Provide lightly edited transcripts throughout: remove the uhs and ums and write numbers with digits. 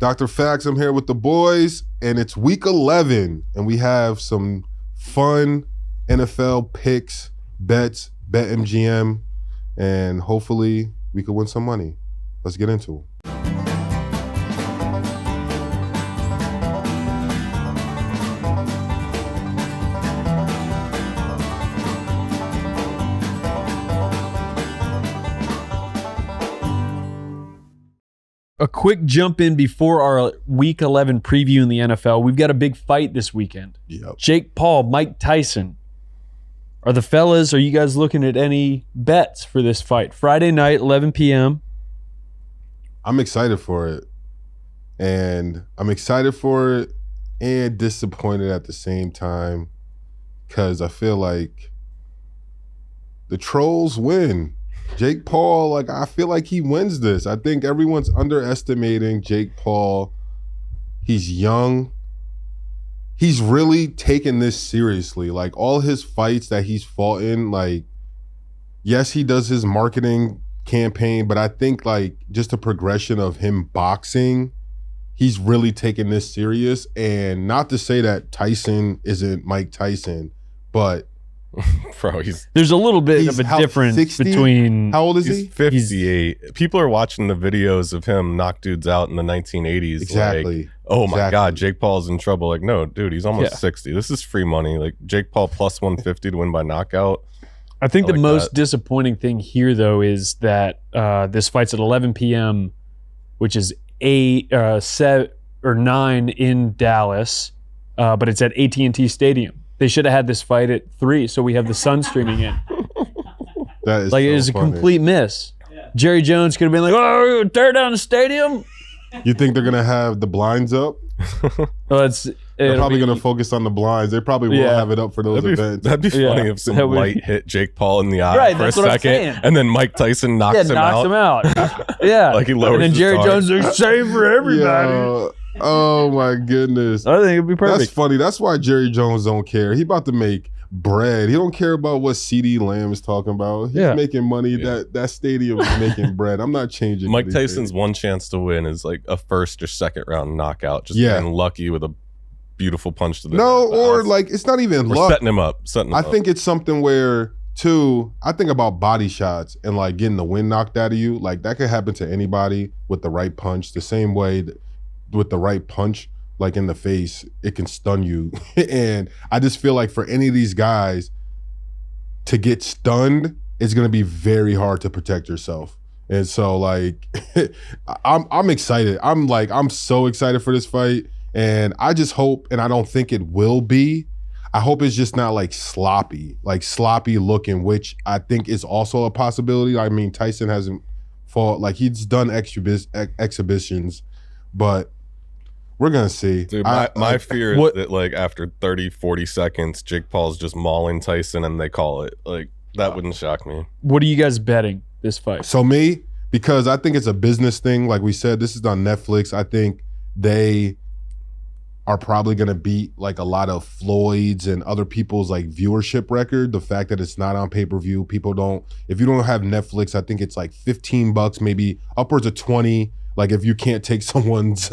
Dr. Fax, I'm here with the boys, and it's week 11, and we have some fun NFL picks, bets, BetMGM, and hopefully we could win some money. Let's get into it. A quick jump in before our Week 11 preview in the NFL. We've got a big fight this weekend. Yep. Jake Paul, Mike Tyson. Are you guys looking at any bets for this fight? Friday night, 11 p.m. I'm excited for it. And I'm excited for it and disappointed at the same time because I feel like the trolls win. Jake Paul, I feel like he wins this. I think everyone's underestimating Jake Paul. He's young. He's really taken this seriously. All his fights that he's fought in, yes, he does his marketing campaign, but I think just a progression of him boxing, he's really taken this serious. And not to say that Tyson isn't Mike Tyson, but Bro, there's a little bit of a difference 60? between. How old is he's he? 58. People are watching the videos of him knock dudes out in the 1980s. Exactly. Oh my God, Jake Paul's in trouble. No, dude, he's almost 60. This is free money. Jake Paul plus 150 to win by knockout. I think the most disappointing thing here, though, is that this fight's at 11 p.m., which is 7 or 9 in Dallas, but it's at AT&T Stadium. They should have had this fight at 3, so we have the sun streaming in. That is it is a complete miss. Yeah. Jerry Jones could have been like, "Oh, tear down the stadium." You think they're gonna have the blinds up? Well, they're probably gonna focus on the blinds. They probably will have it up for those events. That'd be funny if some light hit Jake Paul in the eye for a second, and then Mike Tyson knocks him out. Yeah, he lowers. And then Jerry Jones is save for everybody. Yeah. Oh my goodness! I think it'd be perfect. That's funny. That's why Jerry Jones don't care. He about to make bread. He don't care about what CD Lamb is talking about. He's making money. That stadium is making bread. I'm not changing. Mike Tyson's one chance to win is a first or second round knockout. Just getting lucky with a beautiful punch to the head. It's not even luck. Setting him up. I think it's something where I think about body shots and getting the wind knocked out of you. That could happen to anybody with the right punch. The same way with the right punch, in the face, it can stun you. And I just feel like for any of these guys to get stunned, it's going to be very hard to protect yourself. And so I'm excited. I'm so excited for this fight. And I just hope, and I don't think it will be, I hope it's just not sloppy looking, which I think is also a possibility. I mean, Tyson hasn't fought, he's done exhibitions, but we're going to see. Dude, my fear is that after 30, 40 seconds, Jake Paul's just mauling Tyson and they call it. That wouldn't shock me. What are you guys betting this fight? So me, because I think it's a business thing. Like we said, this is on Netflix. I think they are probably going to beat a lot of Floyd's and other people's viewership record. The fact that it's not on pay-per-view, if you don't have Netflix, I think it's $15, maybe upwards of 20. If you can't take someone's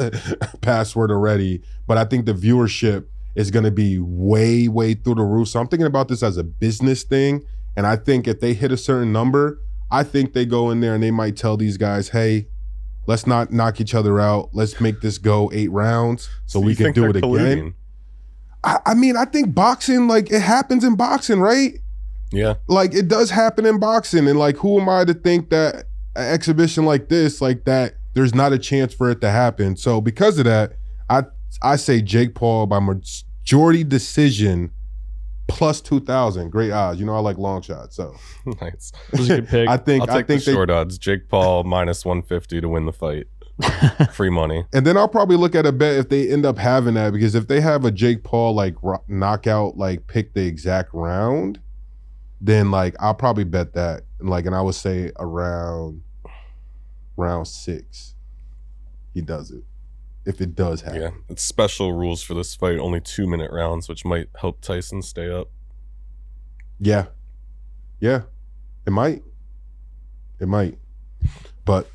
password already. But I think the viewership is going to be way, way through the roof. So I'm thinking about this as a business thing. And I think if they hit a certain number, I think they go in there and they might tell these guys, hey, let's not knock each other out. Let's make this go 8 rounds so we can do it again. I mean, I think boxing, it happens in boxing, right? Yeah. It does happen in boxing. And who am I to think that an exhibition like this, that, there's not a chance for it to happen. So because of that, I say Jake Paul by majority decision plus 2,000. Great odds. I like Longshot. So nice. That was a good pick. I'll take the short odds. Jake Paul minus 150 to win the fight. Free money. And then I'll probably look at a bet if they end up having that, because if they have a Jake Paul knockout, pick the exact round, then I'll probably bet that. And I would say around round 6, he does it. If it does happen. Yeah, it's special rules for this fight, only 2-minute rounds, which might help Tyson stay up. Yeah. It might. But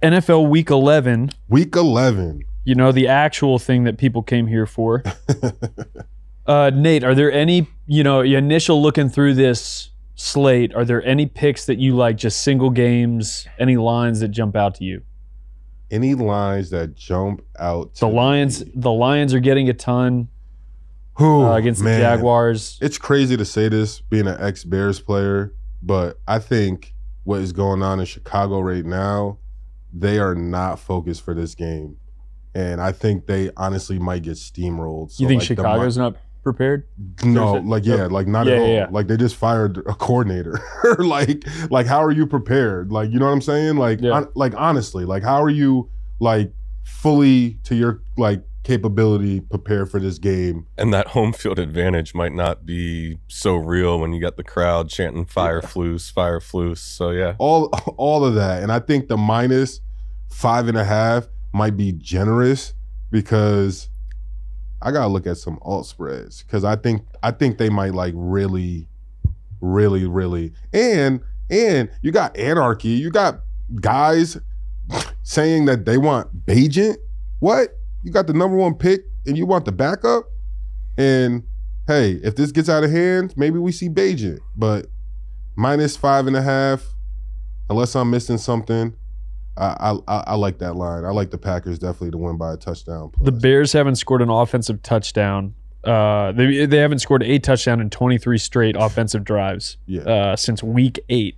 NFL Week 11. Week 11. You know, the actual thing that people came here for. Nate, are there any, your initial looking through this slate, are there any picks that you like, just single games, any lines that jump out to you? Any lines that jump out to The Lions are getting a ton against the Jaguars. It's crazy to say this, being an ex-Bears player, but I think what is going on in Chicago right now, they are not focused for this game. And I think they honestly might get steamrolled. So you think Chicago's not prepared? No, not at all. Yeah. Like they just fired a coordinator. like how are you prepared? Like, you know what I'm saying? Like, honestly, like how are you like fully to your like capability prepared for this game? And that home field advantage might not be so real when you got the crowd chanting fire floose, fire floose. So yeah. All of that. And I think the -5.5 might be generous because I gotta look at some alt spreads because I think they might like really and you got anarchy. You got guys saying that they want Bajent. What? You got the #1 pick and you want the backup? And hey, if this gets out of hand, maybe we see Bajent. But -5.5, unless I'm missing something. I like that line. I like the Packers definitely to win by a touchdown. Plus. The Bears haven't scored an offensive touchdown. They haven't scored a touchdown in 23 straight offensive drives since week 8.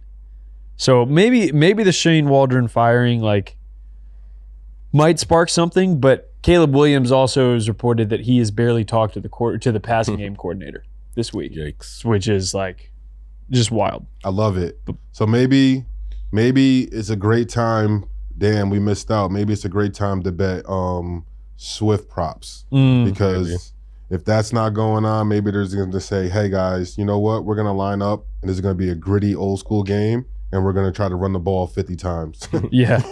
So maybe the Shane Waldron firing like might spark something, but Caleb Williams also has reported that he has barely talked to the passing game coordinator this week. Yikes. Which is like just wild. I love it. So maybe it's a great time. Damn, we missed out. Maybe it's a great time to bet Swift props because if that's not going on, maybe they're going to say, hey guys, you know what? We're going to line up and this is going to be a gritty old school game and we're going to try to run the ball 50 times. Yeah.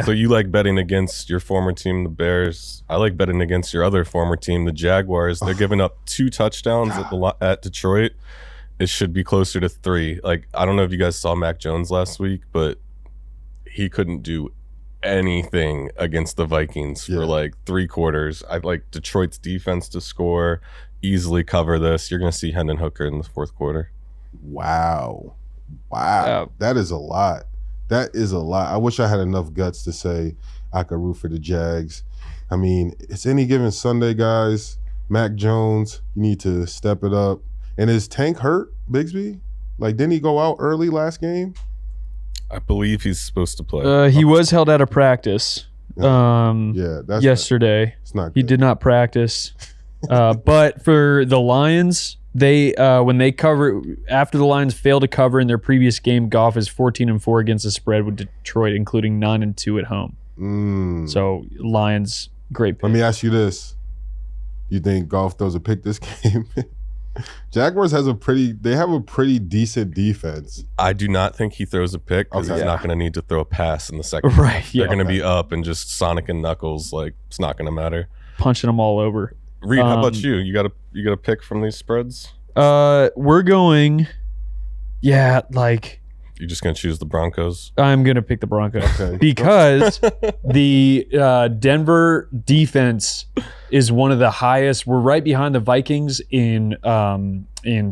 So you like betting against your former team, the Bears. I like betting against your other former team, the Jaguars. They're giving up 2 touchdowns at Detroit. It should be closer to 3. Like, I don't know if you guys saw Mac Jones last week, but he couldn't do anything against the Vikings for like 3 quarters. I like Detroit's defense to score, easily cover this. You're going to see Hendon Hooker in the 4th quarter. Wow. That is a lot. I wish I had enough guts to say I could root for the Jags. I mean, it's any given Sunday, guys. Mac Jones, you need to step it up. And is Tank hurt, Bigsby? Like, didn't he go out early last game? I believe he's supposed to play. He was held out of practice yesterday. It's not good. He did not practice. But for the Lions, they when they cover after the Lions failed to cover in their previous game, Goff is 14-4 against the spread with Detroit, including 9-2 at home. So Lions, great pick. Let me ask you this: you think Goff throws a pick this game? Jaguars have a pretty decent defense. I do not think he throws a pick because he's not going to need to throw a pass in the second. Right. They're going to be up and just Sonic and Knuckles. Like, it's not going to matter. Punching them all over. Reed, how about you? You got a pick from these spreads? We're going. Yeah, like. You're just going to choose the Broncos? I'm going to pick the Broncos. Okay. Because the Denver defense is one of the highest. We're right behind the Vikings in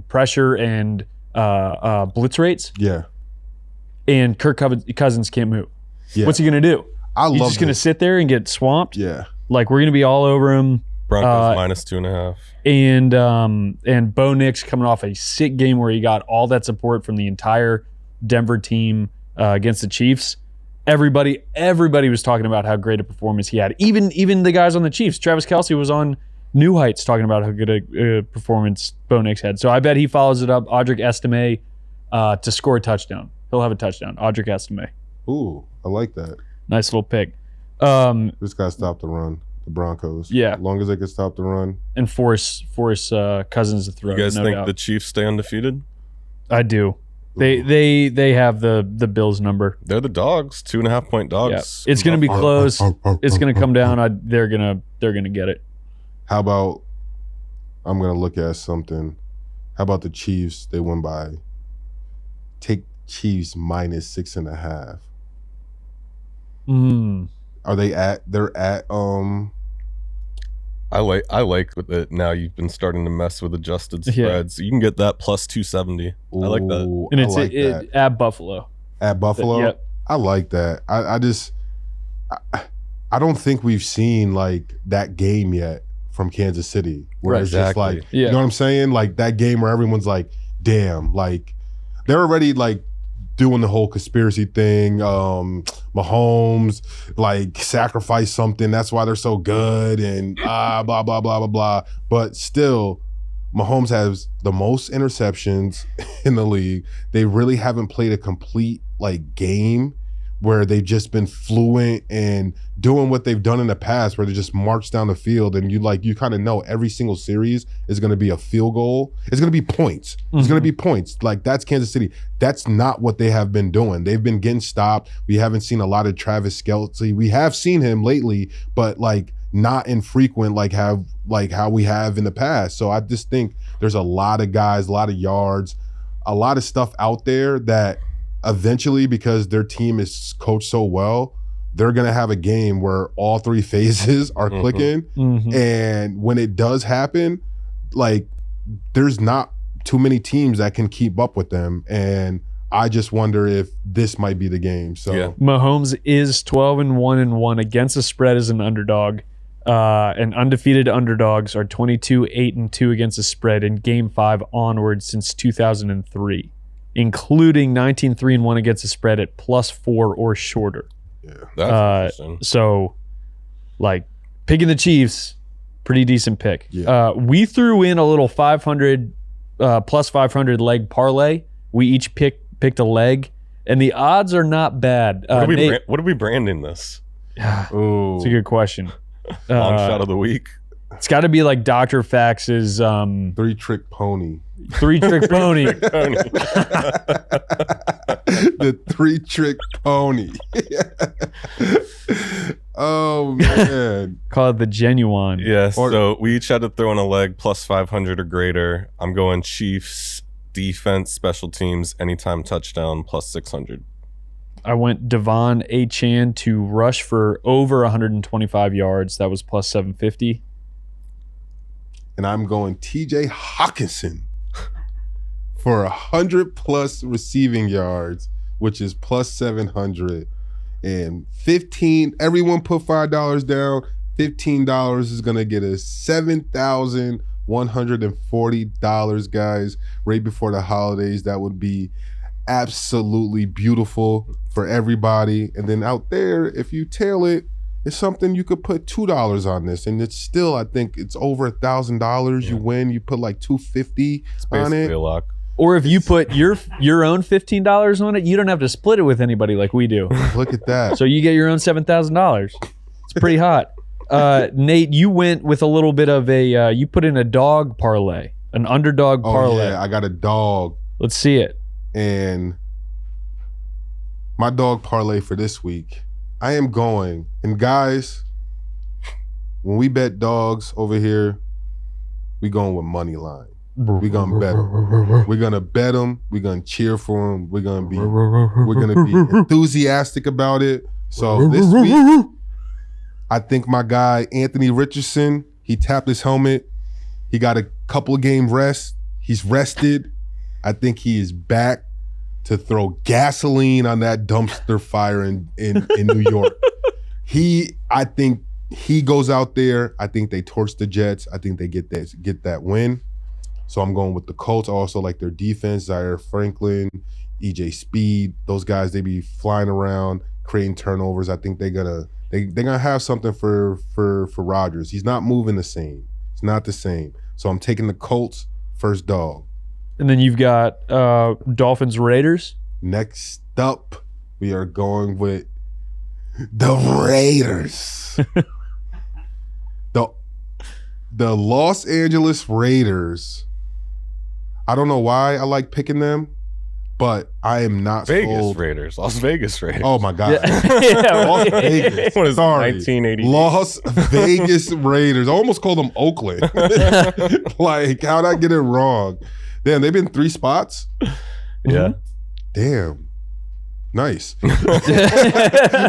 pressure and blitz rates. Yeah. And Kirk Cousins can't move. Yeah. What's he going to do? He's just going to sit there and get swamped? Yeah. Like, we're going to be all over him. Broncos -2.5. And Bo Nix coming off a sick game where he got all that support from the entire Denver team against the Chiefs. Everybody was talking about how great a performance he had. Even the guys on the Chiefs. Travis Kelce was on New Heights talking about how good a performance Bo Nix had. So I bet he follows it up. Audric Estime to score a touchdown. He'll have a touchdown. Audric Estime. Ooh, I like that. Nice little pick. Just got to stop the run. The Broncos. Yeah. As long as they can stop the run. And force Cousins to throw. You guys think doubt. the Chiefs stay undefeated? I do. They have the Bills number. They're the dogs, 2.5-point dogs. Yeah. It's going to be close. It's going to come down. They're gonna get it. How about I'm going to look at something. How about the Chiefs? They win by. Take Chiefs -6.5. Are they at? They're at. I like with it now. You've been starting to mess with adjusted spreads. So you can get that plus 270. I like that. Ooh, And I it's like that. at Buffalo. At Buffalo. Yep. I like that. I don't think we've seen like that game yet from Kansas City, where Right, it's just like, Yeah. you know what I'm saying? Like that game where everyone's like, damn, like they're already like doing the whole conspiracy thing. Mahomes like sacrificed something. That's why they're so good and blah, blah, blah, blah, blah. But still, Mahomes has the most interceptions in the league. They really haven't played a complete like game where they've just been fluent and doing what they've done in the past, where they just march down the field and you kind of know every single series is going to be a field goal. It's going to be points. It's going to be points. Like that's Kansas City. That's not what they have been doing. They've been getting stopped. We haven't seen a lot of Travis Kelce. We have seen him lately, but like not infrequent like how we have in the past. So I just think there's a lot of guys, a lot of yards, a lot of stuff out there that eventually, because their team is coached so well, they're going to have a game where all three phases are clicking. And when it does happen, like there's not too many teams that can keep up with them. And I just wonder if this might be the game. So Mahomes is 12-1-1 against the spread as an underdog. And undefeated underdogs are 22-8-2 against the spread in Game 5 onward since 2003. Including 19-3-1 against the spread at +4 or shorter. Yeah, that's interesting. So, like picking the Chiefs, pretty decent pick. Yeah. We threw in a little 500 plus 500 leg parlay. We each picked a leg, and the odds are not bad. What are we branding this? Ooh. It's a good question. Long shot of the week. It's got to be like Dr. Fax's 3-trick pony. 3-trick pony. The 3-trick pony. Oh man. Call it the genuine. Yeah, so we each had to throw in a leg plus 500 or greater. I'm going Chiefs, defense, special teams, anytime touchdown plus 600. I went Devon Achane to rush for over 125 yards. That was plus 750. And I'm going TJ Hawkinson for 100+ receiving yards, which is plus 700. And 15, everyone put $5 down. $15 is going to get us $7,140, guys, right before the holidays. That would be absolutely beautiful for everybody. And then out there, if you tail it, it's something you could put $2 on this, and it's still, I think it's over $1,000. You win, you put like $250 on it. A lock. Or if you put your own $15 on it, you don't have to split it with anybody like we do. Look at that. So you get your own $7,000. It's pretty hot. Nate, you went with a little bit of a you put in a dog parlay, an underdog parlay. Oh yeah, I got a dog. Let's see it. And my dog parlay for this week, I am going, and guys, when we bet dogs over here, we going with money line. We gonna bet them. We're gonna bet them. We're gonna cheer for them. We're gonna be enthusiastic about it. So this week, I think my guy Anthony Richardson, he tapped his helmet. He got a couple of game rest. He's rested. I think he is back to throw gasoline on that dumpster fire in New York. I think he goes out there. I think they torch the Jets. I think they get that win. So I'm going with the Colts. I also like their defense. Zaire Franklin, EJ Speed, those guys, they be flying around, creating turnovers. I think they're gonna have something for Rodgers. He's not moving the same. It's not the same. So I'm taking the Colts first dog. And then you've got Dolphins Raiders. Next up, we are going with the Raiders. The Los Angeles Raiders. I don't know why I like picking them, but I am not sold. Las Vegas Raiders. Oh my God. Yeah. Las Vegas. What is it, Sorry. 1980? Las Vegas Raiders. I almost called them Oakland. Like, how'd I get it wrong? Damn, they've been 3 spots? Yeah. Damn. Nice.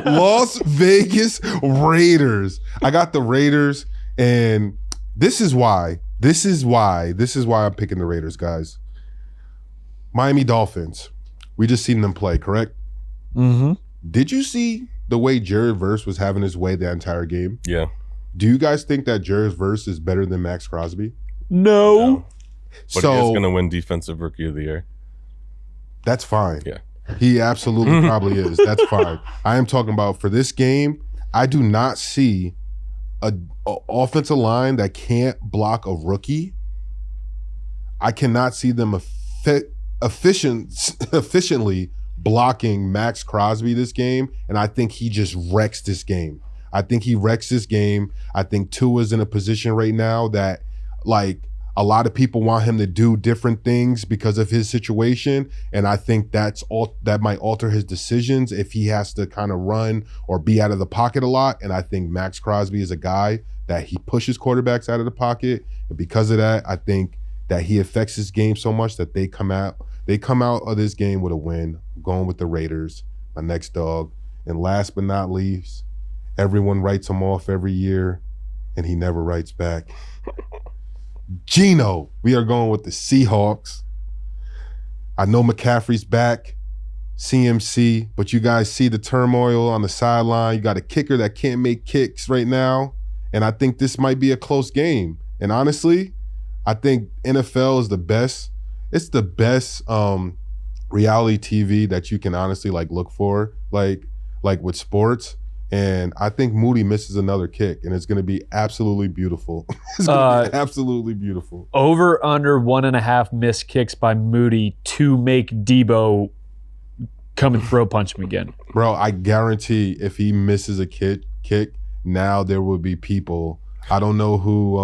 Las Vegas Raiders. I got the Raiders, and this is why I'm picking the Raiders, guys. Miami Dolphins. We just seen them play, correct? Mm-hmm. Did you see the way Jared Verse was having his way the entire game? Yeah. Do you guys think that Jared Verse is better than Max Crosby? No. But he is going to win Defensive Rookie of the Year. That's fine. Yeah. He absolutely probably is. That's fine. I am talking about for this game, I do not see a offensive line that can't block a rookie. I cannot see them efficiently blocking Max Crosby this game, and I think he just wrecks this game. I think Tua's in a position right now that, like, a lot of people want him to do different things because of his situation, and I think that might alter his decisions if he has to kind of run or be out of the pocket a lot. And I think Max Crosby is a guy that he pushes quarterbacks out of the pocket, and because of that, I think that he affects his game so much that they come out of this game with a win. I'm going with the Raiders, my next dog. And last but not least, everyone writes him off every year, and he never writes back. Gino, we are going with the Seahawks. I know McCaffrey's back, CMC, but you guys see the turmoil on the sideline. You got a kicker that can't make kicks right now, and I think this might be a close game. And honestly, I think NFL is the best. It's the best reality TV that you can honestly like look for, like with sports. And I think Moody misses another kick, and it's going to be absolutely beautiful. It's going to be absolutely beautiful. Over under 1.5 missed kicks by Moody to make Debo come and throw punch him again. Bro, I guarantee if he misses a kick, now there will be people. I don't know who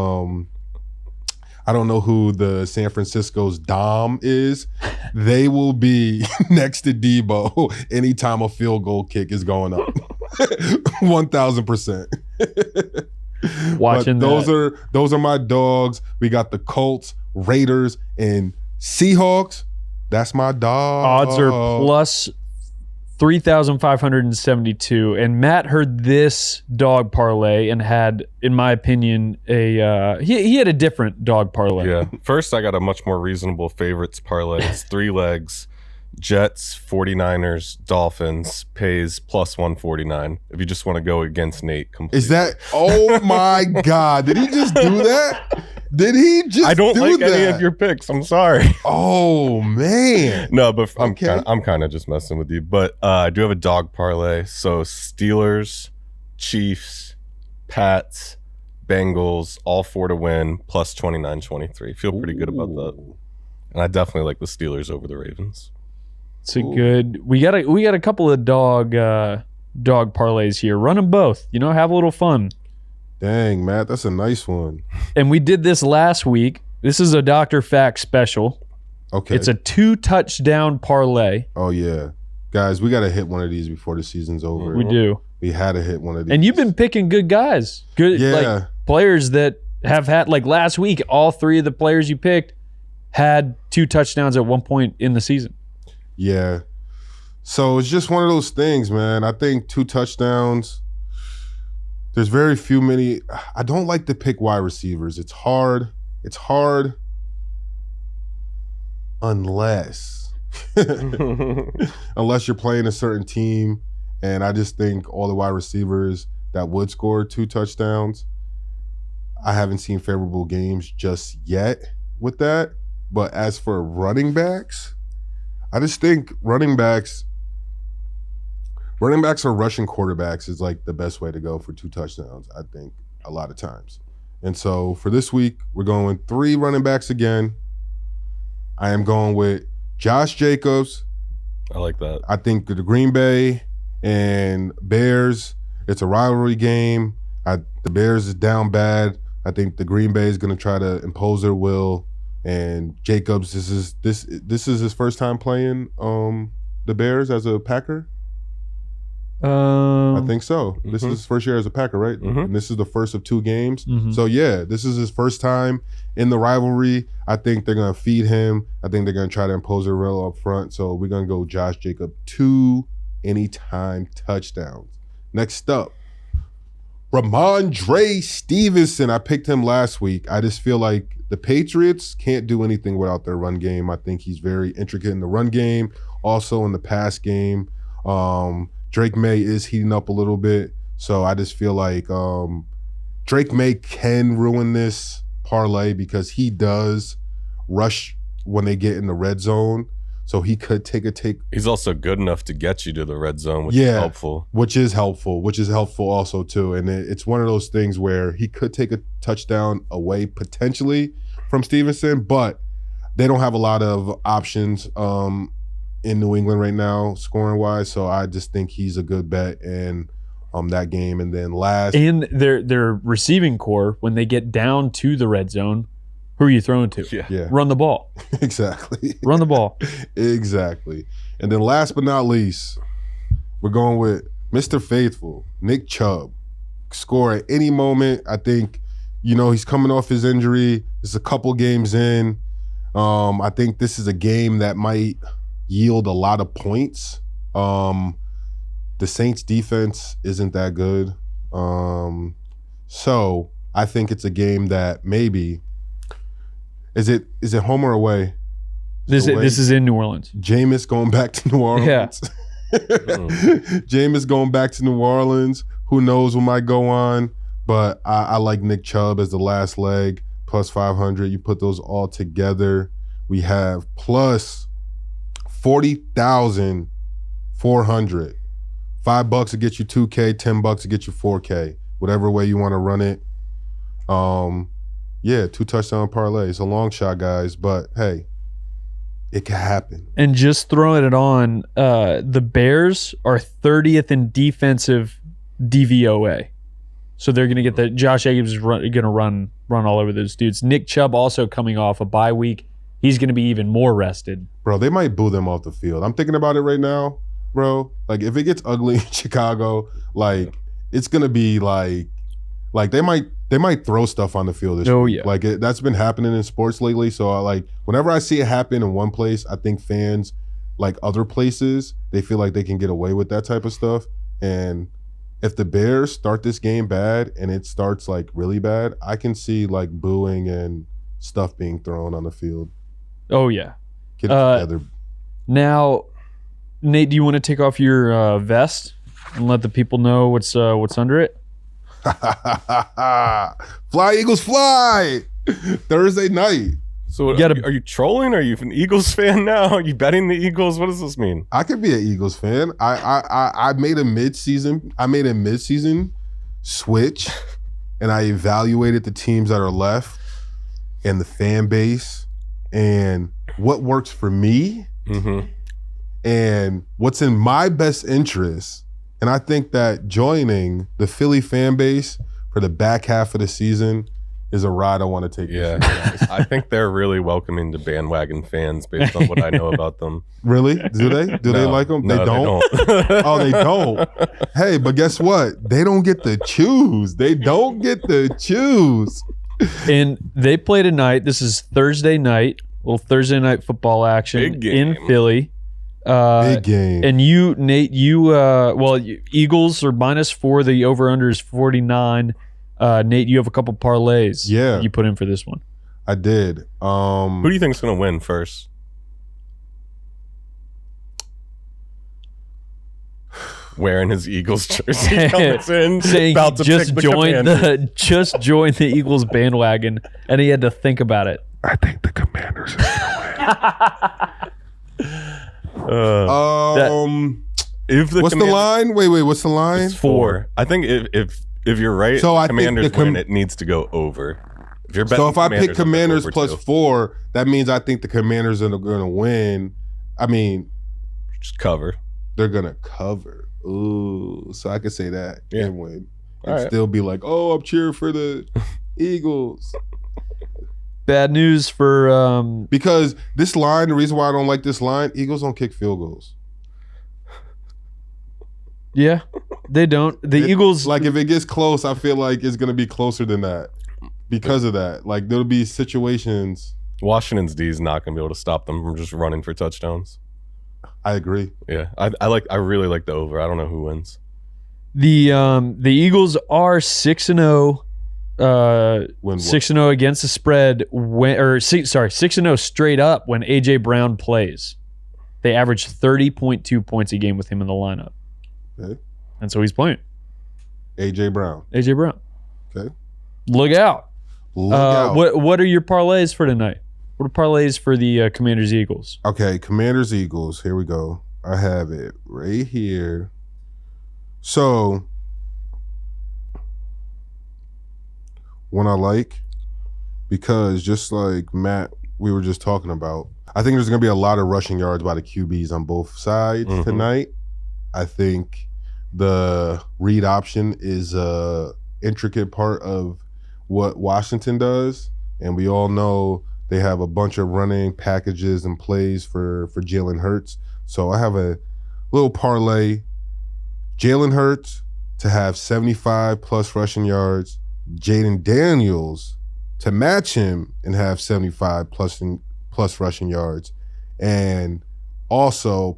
the San Francisco's Dom is. They will be next to Debo anytime a field goal kick is going up. 1,000%. Watching those are my dogs. We got the Colts, Raiders, and Seahawks. That's my dog. Odds are plus 3,572. And Matt heard this dog parlay and had, in my opinion, he had a different dog parlay. Yeah. First, I got a much more reasonable favorites parlay. It's 3 legs. Jets, 49ers, Dolphins, pays plus 149. If you just want to go against Nate completely. Is that, oh my God, did he just do that? I don't like any of your picks. I'm sorry. Oh man. No, but I'm kind of just messing with you. But I do have a dog parlay. So Steelers, Chiefs, Pats, Bengals, all 4 to win, plus 29-23. Feel pretty good about that. And I definitely like the Steelers over the Ravens. It's a good. We got a couple of dog parlays here. Run them both. Have a little fun. Dang, Matt, that's a nice one. And we did this last week. This is a Dr. Fax special. Okay. It's a 2 touchdown parlay. Oh yeah, guys, we got to hit one of these before the season's over. We do. We had to hit one of these. And you've been picking good guys, like players that have had, like last week, all 3 of the players you picked had 2 touchdowns at one point in the season. Yeah. So it's just one of those things, man. I think 2 touchdowns. There's very many. I don't like to pick wide receivers. It's hard. Unless you're playing a certain team. And I just think all the wide receivers that would score 2 touchdowns, I haven't seen favorable games just yet with that. But as for running backs, I just think running backs or rushing quarterbacks is like the best way to go for 2 touchdowns, I think, a lot of times. And so for this week, we're going 3 running backs again. I am going with Josh Jacobs. I like that. I think the Green Bay and Bears, it's a rivalry game. The Bears is down bad. I think the Green Bay is going to try to impose their will. And Jacobs, this is his first time playing the Bears as a Packer. I think so. This is his first year as a Packer, right? And this is the first of 2 games. So yeah, this is his first time in the rivalry. I think they're gonna feed him. I think they're gonna try to impose their will up front. So we're gonna go Josh Jacobs 2 anytime touchdowns. Next up, Ramondre Stevenson. I picked him last week. I just feel like the Patriots can't do anything without their run game. I think he's very intricate in the run game, also in the pass game. Drake May is heating up a little bit, so I just feel like Drake May can ruin this parlay because he does rush when they get in the red zone. So he could take. He's also good enough to get you to the red zone, which is helpful. Which is helpful also too. And it's one of those things where he could take a touchdown away potentially from Stevenson, but they don't have a lot of options in New England right now, scoring wise. So I just think he's a good bet in that game. And then last, and their receiving core, when they get down to the red zone, who are you throwing to? Yeah. Run the ball. Exactly. Run the ball. Exactly. And then last but not least, we're going with Mr. Faithful, Nick Chubb. Score at any moment. I think, he's coming off his injury. It's a couple games in. I think this is a game that might yield a lot of points. The Saints defense isn't that good. So I think it's a game that maybe... Is it home or away? This is in New Orleans. Jameis going back to New Orleans. Yeah. Jameis going back to New Orleans. Who knows what might go on? But I like Nick Chubb as the last leg, plus 500. You put those all together, we have plus 40,400. $5 to get you 2K, $10 to get you 4K. Whatever way you want to run it. Yeah, 2 touchdown parlay. It's a long shot, guys, but hey, it can happen. And just throwing it on, the Bears are 30th in defensive DVOA. So they're going to get the Josh Jacobs is going to run all over those dudes. Nick Chubb also coming off a bye week. He's going to be even more rested. Bro, they might boo them off the field. I'm thinking about it right now, bro. Like, if it gets ugly in Chicago, like, it's going to be like they might throw stuff on the field this week. Yeah. Like, that's been happening in sports lately. So, whenever I see it happen in one place, I think fans, like other places, they feel like they can get away with that type of stuff. And if the Bears start this game bad and it starts, really bad, I can see, booing and stuff being thrown on the field. Oh, yeah. Get it together. Now, Nate, do you want to take off your vest and let the people know what's under it? Fly, Eagles, fly! Thursday night. So are you trolling? Are you an Eagles fan now? Are you betting the Eagles? What does this mean? I could be an Eagles fan. I made a mid-season switch, and I evaluated the teams that are left and the fan base and what works for me and what's in my best interest. And I think that joining the Philly fan base for the back half of the season is a ride I want to take. Yeah, I think they're really welcoming to bandwagon fans based on what I know about them. Really? Do they? Do they like them? No, they don't? Oh, they don't? Hey, but guess what? They don't get to choose. They don't get to choose. And they play tonight. This is Thursday night. Little Thursday night football action in Philly. Big game. And you, Nate, Eagles are -4. The over-under is 49. Nate, you have a couple parlays that you put in for this one. I did. Who do you think is going to win first? Wearing his Eagles jersey, comes in, saying about to just pick the just joined the Eagles bandwagon, and he had to think about it. I think the Commanders are going to win. What's the line? Wait, what's the line? It's 4. I think if you're right, so I Commanders think win, it needs to go over. If you're betting if I pick Commanders plus 2. 4, that means I think the Commanders are going to win. I mean, just cover. They're going to cover. Ooh, so I could say that and win. And still be like, oh, I'm cheering for the Eagles. Bad news for because this line, the reason why I don't like this line, Eagles don't kick field goals. Yeah, they don't. Eagles, if it gets close, I feel like it's going to be closer than that because of that. There'll be situations. Washington's D is not going to be able to stop them from just running for touchdowns. I agree. Yeah, I really like the over. I don't know who wins. The Eagles are 6-0. 6-0 against the spread when 6-0 straight up when AJ Brown plays. They average 30.2 points a game with him in the lineup. Okay. And so he's playing. AJ Brown. Okay. Look out. Look out. What are your parlays for tonight? What are parlays for the Commanders Eagles? Okay, Commanders Eagles. Here we go. I have it right here. So one I like, because just like Matt, we were just talking about, I think there's going to be a lot of rushing yards by the QBs on both sides tonight. I think the read option is a intricate part of what Washington does, and we all know they have a bunch of running packages and plays for Jalen Hurts. So I have a little parlay. Jalen Hurts to have 75 plus rushing yards. Jayden Daniels to match him and have 75 plus rushing yards. And also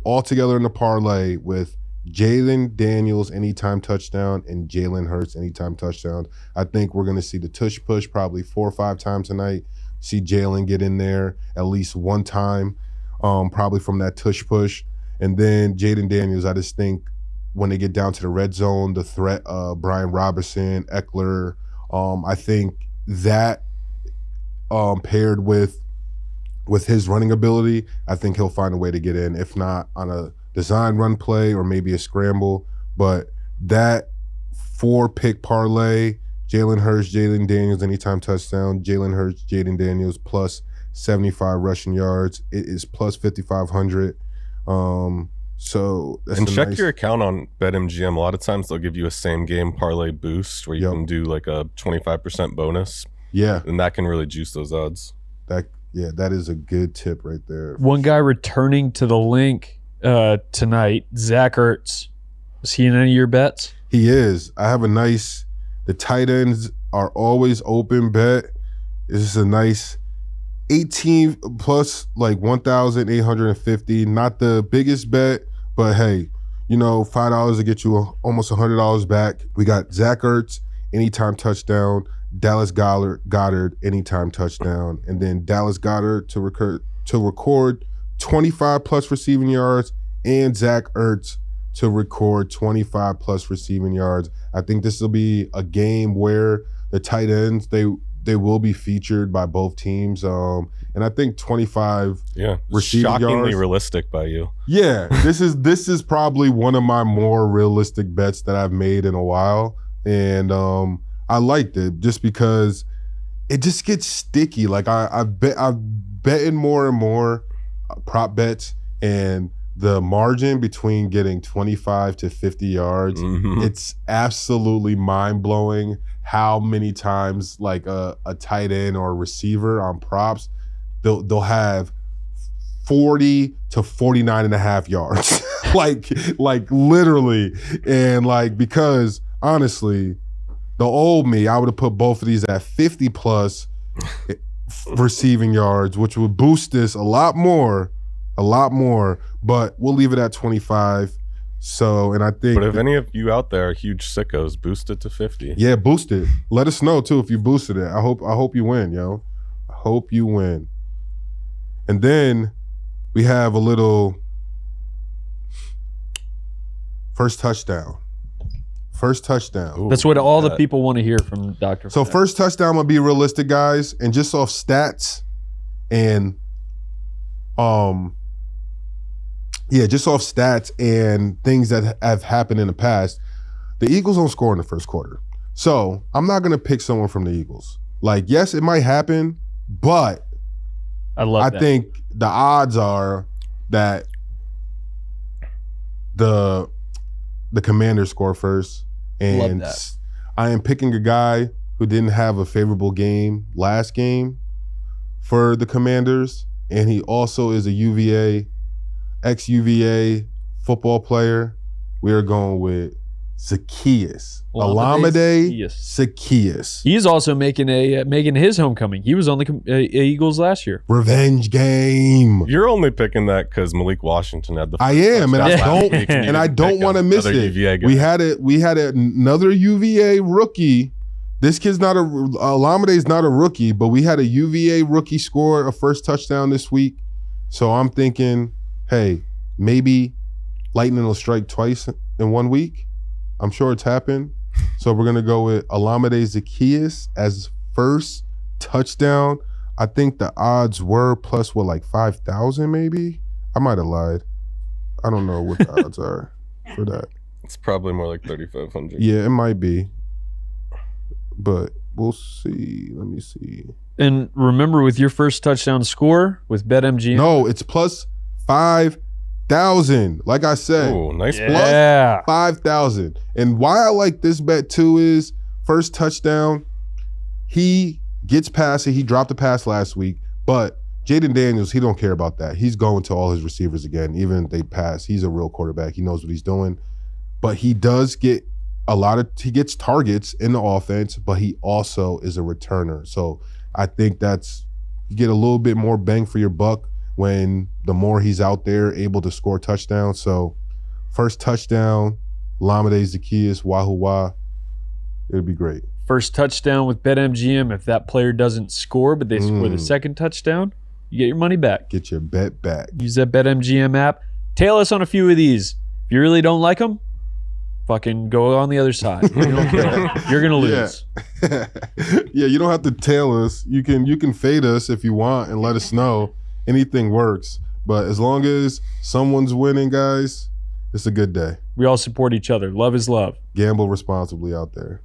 all together in the parlay with Jayden Daniels anytime touchdown and Jalen Hurts anytime touchdown. I think we're going to see the tush push probably 4 or 5 times tonight. See Jalen get in there at least one time, probably from that tush push. And then Jayden Daniels, I just think when they get down to the red zone, the threat of Brian Robinson, Eckler, I think that paired with his running ability, I think he'll find a way to get in, if not on a design run play or maybe a scramble. But that 4-pick parlay, Jalen Hurts, Jayden Daniels, anytime touchdown, Jalen Hurts, Jayden Daniels, plus 75 rushing yards. It is plus 5,500. So that's and check your account on BetMGM. A lot of times they'll give you a same game parlay boost where you can do like a 25% bonus. Yeah. And that can really juice those odds. That is a good tip right there. One guy returning to the link tonight, Zach Ertz. Is he in any of your bets? He is. I have the tight ends are always open bet. This is a nice 18 plus like 1,850. Not the biggest bet, but hey, $5 to get you almost $100 back. We got Zach Ertz, anytime touchdown. Dallas Goedert, anytime touchdown. And then Dallas Goedert to record 25 plus receiving yards, and Zach Ertz to record 25 plus receiving yards. I think this will be a game where the tight ends, they will be featured by both teams. And I think 25 receiving yards. Shockingly realistic by you. Yeah, this is probably one of my more realistic bets that I've made in a while. And I liked it just because it just gets sticky. Like I've betting more and more prop bets, and the margin between getting 25 to 50 yards, it's absolutely mind-blowing how many times like a tight end or a receiver on props, they'll have 40 to 49 and a half yards. like literally. And like, because honestly, the old me, I would have put both of these at 50 plus receiving yards, which would boost this a lot more, but we'll leave it at 25. So, and I think. But if any of you out there are huge sickos, boost it to 50. Yeah, boost it. Let us know too if you boosted it. I hope you win, yo. I hope you win. And then we have a little first touchdown. Ooh, that's what all the people want to hear from Dr. So first touchdown will be realistic, guys, and just off stats and just off stats and things that have happened in the past, the Eagles don't score in the first quarter. So I'm not gonna pick someone from the Eagles. Like, yes, it might happen, but I think the odds are that the Commanders score first. And I am picking a guy who didn't have a favorable game last game for the Commanders, and he also is a ex-UVA football player. We are going with Zacchaeus. Olamide Olamide Zacchaeus. He's also making his homecoming. He was on the Eagles last year. Revenge game. You're only picking that because Malik Washington had the. I am, and touchdown I don't want to miss it. UVA guy. We had another UVA rookie. This kid's not Olamide's not a rookie, but we had a UVA rookie score a first touchdown this week. So I'm thinking, hey, maybe lightning will strike twice in 1 week. I'm sure it's happened. So we're going to go with Olamide Zacchaeus as first touchdown. I think the odds were plus, like 5,000 maybe? I might have lied. I don't know what the odds are for that. It's probably more like 3,500. Yeah, it might be. But we'll see. Let me see. And remember, with your first touchdown score with BetMGM. No, it's plus 5,000. Like I said. Oh, nice. Yeah. Plus 5,000. And why I like this bet too is first touchdown, he gets past it. He dropped the pass last week, but Jayden Daniels, he don't care about that. He's going to all his receivers again, even if they pass. He's a real quarterback. He knows what he's doing. But he does get he gets targets in the offense, but he also is a returner. So I think you get a little bit more bang for your buck when the more he's out there able to score touchdowns. So first touchdown, Olamide Zacchaeus, wahoo wah. It'd be great. First touchdown with BetMGM. If that player doesn't score, but they score the second touchdown, you get your money back. Get your bet back. Use that BetMGM app. Tail us on a few of these. If you really don't like them, fucking go on the other side. You don't care. You're gonna lose. Yeah. Yeah, you don't have to tail us. You can fade us if you want and let us know. Anything works. But as long as someone's winning, guys, it's a good day. We all support each other. Love is love. Gamble responsibly out there.